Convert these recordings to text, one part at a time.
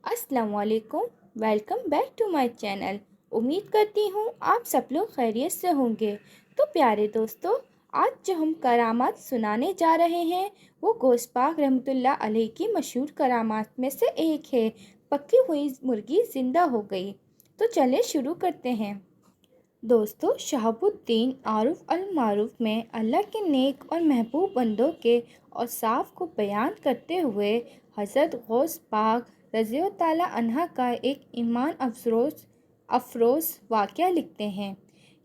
अस्सलाम वालेकुम। Welcome back to my channel. उम्मीद करती हूँ आप सब लोग खैरियत से होंगे। तो प्यारे दोस्तों, आज जो हम करामात सुनाने जा रहे हैं वो गौस पाक रहमतुल्लाह अलैह की मशहूर करामात में से एक है। पकी हुई मुर्गी ज़िंदा हो गई। तो चलिए शुरू करते हैं। दोस्तों, शहाबुद्दीन आरुफ अल मारूफ में अल्लाह के नेक और महबूब बंदों के औसाफ को बयान करते हुए हज़रत गौस पाक रज़ियल्लाहु ताला अन्हा का एक ईमान अफरोज़ वाक़या लिखते हैं।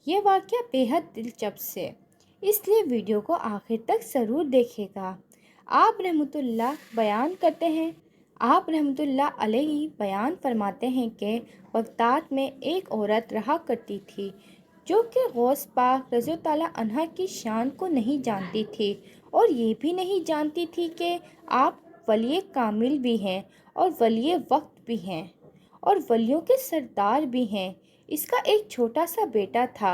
ये वाक़या बेहद दिलचस्प है, इसलिए वीडियो को आखिर तक ज़रूर देखिएगा। आप रहमतुल्लाह बयान करते हैं आप रहमतुल्लाह अलैहि बयान फरमाते हैं कि बगदाद में एक औरत रहा करती थी जो कि गौस पाक रज़ियल्लाहु ताला अन्हा की शान को नहीं जानती थी और ये भी नहीं जानती थी कि आप वली कामिल भी हैं और वली वक्त भी हैं और वलियों के सरदार भी हैं। इसका एक छोटा सा बेटा था।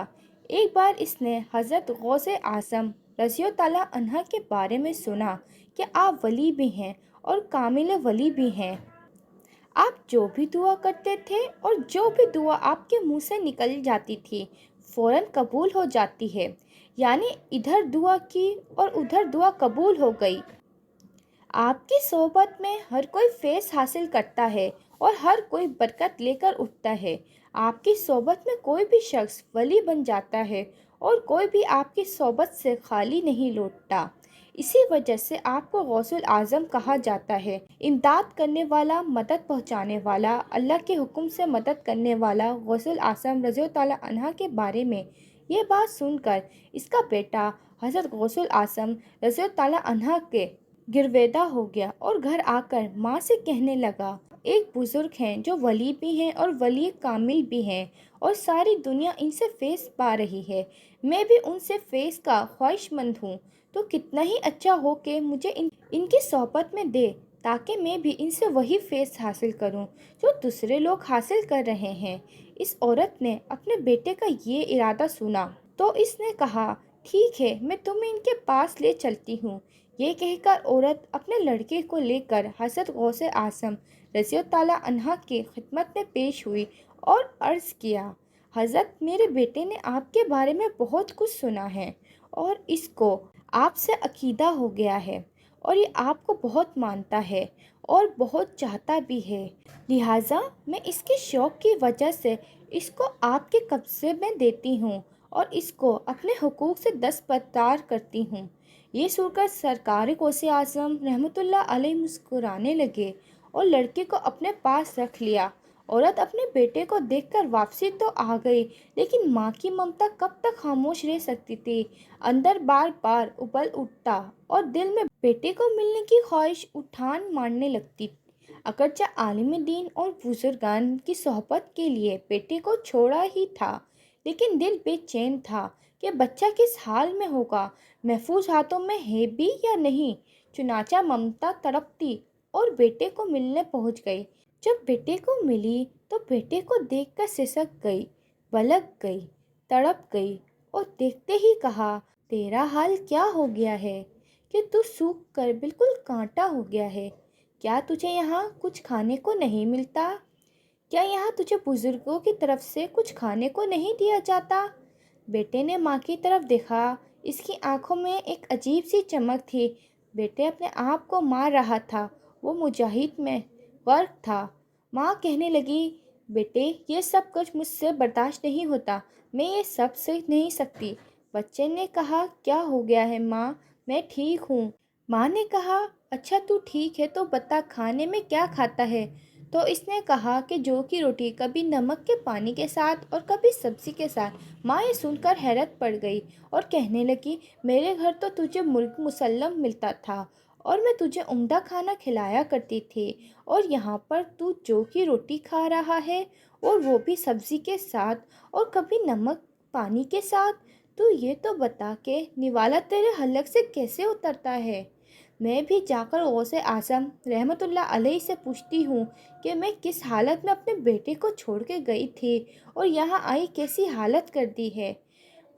एक बार इसने हज़रत गौस आज़म रज़ियल्लाहु ताला अन्हा के बारे में सुना कि आप वली भी हैं और कामिल वली भी हैं। आप जो भी दुआ करते थे और जो भी दुआ आपके मुंह से निकल जाती थी फ़ौरन कबूल हो जाती है। यानी इधर दुआ की और उधर दुआ कबूल हो गई। आपकी सोबत में हर कोई फैज़ हासिल करता है और हर कोई बरकत लेकर उठता है। आपकी सोबत में कोई भी शख्स वली बन जाता है और कोई भी आपकी सोबत से खाली नहीं लौटता। इसी वजह से आपको गौसुल आज़म कहा जाता है। इमदाद करने वाला, मदद पहुंचाने वाला, अल्लाह के हुक्म से मदद करने वाला गौसुल आज़म रज़ियल्लाहु ताला अन्हा के बारे में ये बात सुनकर इसका बेटा हज़रत गौसुल आज़म रज़ियल्लाहु ताला अन्हा के गिरवेदा हो गया और घर आकर माँ से कहने लगा, एक बुज़ुर्ग हैं जो वली भी हैं और वली कामिल भी हैं और सारी दुनिया इनसे फैज़ पा रही है। मैं भी उनसे फैज़ का ख्वाहिशमंद हूँ, तो कितना ही अच्छा हो कि मुझे इनकी सोहबत में दे ताकि मैं भी इनसे वही फैज़ हासिल करूँ जो दूसरे लोग हासिल कर रहे हैं। इस औरत ने अपने बेटे का ये इरादा सुना तो इसने कहा, ठीक है, मैं तुम्हें इनके पास ले चलती हूँ। ये कहकर औरत अपने लड़के को लेकर हज़रत गौस आज़म रज़ियल्लाहु ताला अन्हा की खिदमत में पेश हुई और अर्ज़ किया, हज़रत, मेरे बेटे ने आपके बारे में बहुत कुछ सुना है और इसको आपसे अकीदा हो गया है और ये आपको बहुत मानता है और बहुत चाहता भी है। लिहाजा मैं इसके शौक़ की वजह से इसको आपके कब्ज़े में देती हूँ और इसको अपने हुकूक से दस्तबरदार करती हूँ। ये सुनकर सरकार गौसे आज़म रहमतुल्लाह अलैह मुस्कुराने लगे और लड़के को अपने पास रख लिया। औरत अपने बेटे को देखकर वापसी तो आ गई, लेकिन माँ की ममता कब तक खामोश रह सकती थी। अंदर बार बार उबल उठता और दिल में बेटे को मिलने की ख्वाहिश उठान मारने लगती। अगरचे आलिम दीन और बुजुर्गान की सोहबत के लिए बेटे को छोड़ा ही था, लेकिन दिल बेचैन था कि बच्चा किस हाल में होगा, महफूज हाथों में है भी या नहीं। चुनाचा ममता तड़पती और बेटे को मिलने पहुंच गई। जब बेटे को मिली तो बेटे को देखकर सिसक गई, बलक गई, तड़प गई और देखते ही कहा, तेरा हाल क्या हो गया है कि तू सूख कर बिल्कुल कांटा हो गया है। क्या तुझे यहाँ कुछ खाने को नहीं मिलता? क्या यहाँ तुझे बुजुर्गों की तरफ से कुछ खाने को नहीं दिया जाता? बेटे ने माँ की तरफ देखा। इसकी आंखों में एक अजीब सी चमक थी। बेटे अपने आप को मार रहा था। वो मुजाहिद में गर्क था। माँ कहने लगी, बेटे, ये सब कुछ मुझसे बर्दाश्त नहीं होता, मैं ये सब सह नहीं सकती। बच्चे ने कहा, क्या हो गया है माँ? मैं ठीक हूँ। माँ ने कहा, अच्छा तू ठीक है तो बता खाने में क्या खाता है? तो इसने कहा कि जौ की रोटी, कभी नमक के पानी के साथ और कभी सब्ज़ी के साथ। माँ ये सुनकर हैरत पड़ गई और कहने लगी, मेरे घर तो तुझे मुर्ग मुसल्लम मिलता था और मैं तुझे उम्दा खाना खिलाया करती थी, और यहाँ पर तू जौ की रोटी खा रहा है और वो भी सब्ज़ी के साथ और कभी नमक पानी के साथ। तू ये तो बता के निवाला तेरे हलक से कैसे उतरता है? मैं भी जाकर गौसे आज़म रहमतुल्लाह अलैह से पूछती हूँ कि मैं किस हालत में अपने बेटे को छोड़ के गई थी और यहाँ आई कैसी हालत कर दी है।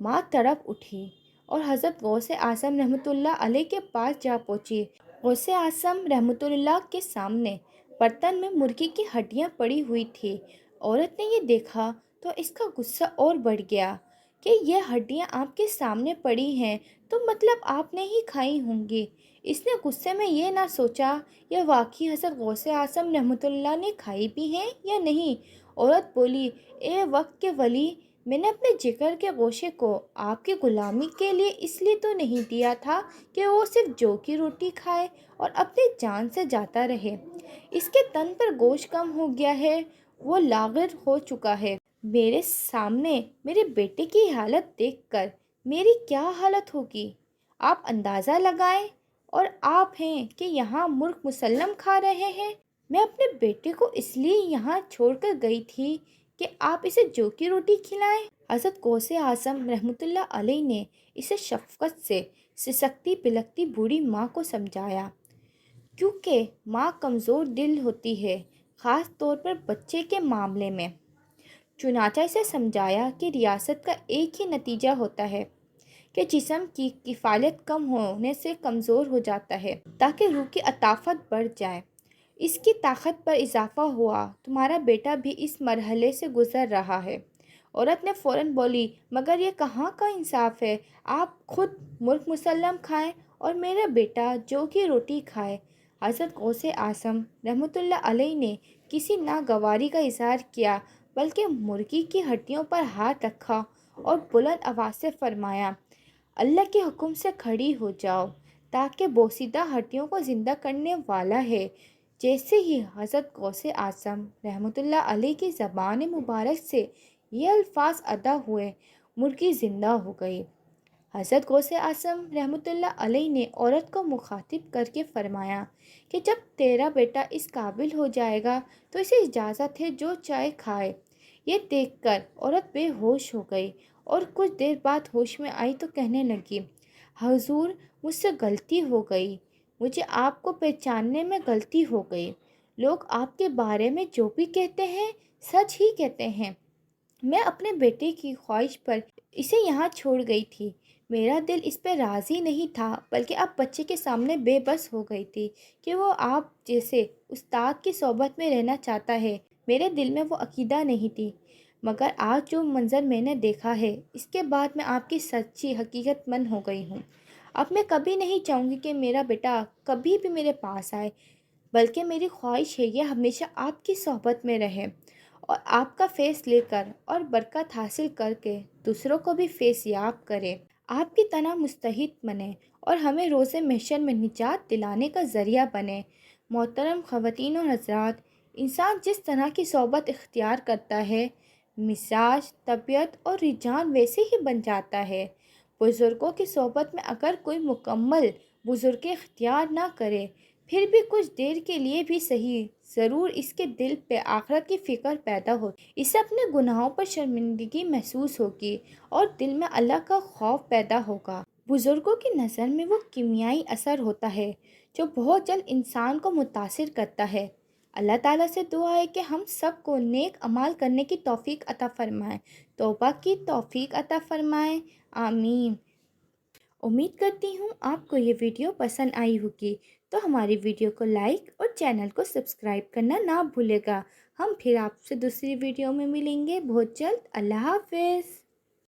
माँ तड़प उठी और हज़रत गौसे आज़म रहमतुल्लाह अलैह के पास जा पहुँची। गौसे आज़म रहमतुल्लाह के सामने برتن میں مرغی کی ہڈیاں پڑی ہوئی تھی۔ عورت نے یہ دیکھا تو اس کا غصہ اور بڑھ گیا کہ یہ ہڈیاں آپ کے سامنے پڑی ہیں تو مطلب آپ نے ہی کھائی ہوں گی۔ اس نے غصے میں یہ نہ سوچا یہ واقعی حضرت غوث اعظم رحمۃ اللہ نے کھائی بھی ہیں یا نہیں۔ عورت بولی، اے وقت کے ولی، میں نے اپنے جگر کے گوشے کو آپ کی غلامی کے لیے اس لیے تو نہیں دیا تھا کہ وہ صرف جو کی روٹی کھائے اور اپنی جان سے جاتا رہے۔ اس کے تن پر گوشت کم ہو گیا ہے، وہ لاغر ہو چکا ہے۔ میرے سامنے میرے بیٹے کی حالت دیکھ کر میری کیا حالت ہوگی آپ اندازہ لگائیں، اور آپ ہیں کہ یہاں مرغ مسلم کھا رہے ہیں۔ میں اپنے بیٹے کو اس لیے یہاں چھوڑ کر گئی تھی کہ آپ اسے جو کی روٹی کھلائیں۔ حضرت غوث اعظم رحمۃ اللہ علیہ نے اسے شفقت سے سسکتی پلکتی بوڑھی ماں کو سمجھایا، کیونکہ ماں کمزور دل ہوتی ہے، خاص طور پر بچے کے معاملے میں۔ چنانچہ اسے سمجھایا کہ ریاست کا ایک ہی نتیجہ ہوتا ہے کہ جسم کی کفالت کم ہونے سے کمزور ہو جاتا ہے تاکہ روح کی عطافت بڑھ جائے، اس کی طاقت پر اضافہ ہوا۔ تمہارا بیٹا بھی اس مرحلے سے گزر رہا ہے۔ عورت نے فوراً بولی، مگر یہ کہاں کا انصاف ہے، آپ خود مرغ مسلم کھائیں اور میرا بیٹا جو کی روٹی کھائے۔ حضرت غوث اعظم رحمۃ اللہ علیہ نے کسی ناگواری کا اظہار کیا بلکہ مرغی کی ہڈیوں پر ہاتھ رکھا اور بلند آواز سے فرمایا، اللہ کے حکم سے کھڑی ہو جاؤ، تاکہ بوسیدہ ہڈیوں کو زندہ کرنے والا ہے۔ جیسے ہی حضرت غوث اعظم رحمۃ اللہ علیہ کی زبان مبارک سے یہ الفاظ ادا ہوئے، مرغی زندہ ہو گئی۔ حضرت غوث اعظم رحمۃ اللہ علیہ نے عورت کو مخاطب کر کے فرمایا کہ جب تیرا بیٹا اس قابل ہو جائے گا تو اسے اجازت ہے جو چائے کھائے۔ یہ دیکھ کر عورت بے ہوش ہو گئی اور کچھ دیر بعد ہوش میں آئی تو کہنے لگی، حضور، مجھ سے غلطی ہو گئی، مجھے آپ کو پہچاننے میں غلطی ہو گئی۔ لوگ آپ کے بارے میں جو بھی کہتے ہیں سچ ہی کہتے ہیں۔ میں اپنے بیٹے کی خواہش پر اسے یہاں چھوڑ گئی تھی۔ میرا دل اس پہ راضی نہیں تھا، بلکہ اب بچے کے سامنے بے بس ہو گئی تھی کہ وہ آپ جیسے استاد کی صحبت میں رہنا چاہتا ہے۔ میرے دل میں وہ عقیدہ نہیں تھی، مگر آج جو منظر میں نے دیکھا ہے، اس کے بعد میں آپ کی سچی حقیقت مند ہو گئی ہوں۔ اب میں کبھی نہیں چاہوں گی کہ میرا بیٹا کبھی بھی میرے پاس آئے، بلکہ میری خواہش ہے یہ ہمیشہ آپ کی صحبت میں رہے اور آپ کا فیض لے کر اور برکت حاصل کر کے دوسروں کو بھی فیض یاب کرے، آپ کی طرح مستحق بنے اور ہمیں روز محشر میں نجات دلانے کا ذریعہ بنے۔ محترم خواتین اور حضرات، انسان جس طرح کی صحبت اختیار کرتا ہے، مزاج، طبیعت اور رجحان ویسے ہی بن جاتا ہے۔ بزرگوں کی صحبت میں اگر کوئی مکمل بزرگ اختیار نہ کرے، پھر بھی کچھ دیر کے لیے بھی صحیح، ضرور اس کے دل پہ آخرت کی فکر پیدا ہو، اسے اپنے گناہوں پر شرمندگی محسوس ہوگی اور دل میں اللہ کا خوف پیدا ہوگا۔ بزرگوں کی نظر میں وہ کیمیائی اثر ہوتا ہے جو بہت جلد انسان کو متاثر کرتا ہے۔ اللہ تعالیٰ سے دعا ہے کہ ہم سب کو نیک اعمال کرنے کی توفیق عطا فرمائے، توبہ کی توفیق عطا فرمائے، آمین۔ امید کرتی ہوں آپ کو یہ ویڈیو پسند آئی ہوگی، تو ہماری ویڈیو کو لائک اور چینل کو سبسکرائب کرنا نہ بھولے گا۔ ہم پھر آپ سے دوسری ویڈیو میں ملیں گے بہت جلد۔ اللہ حافظ۔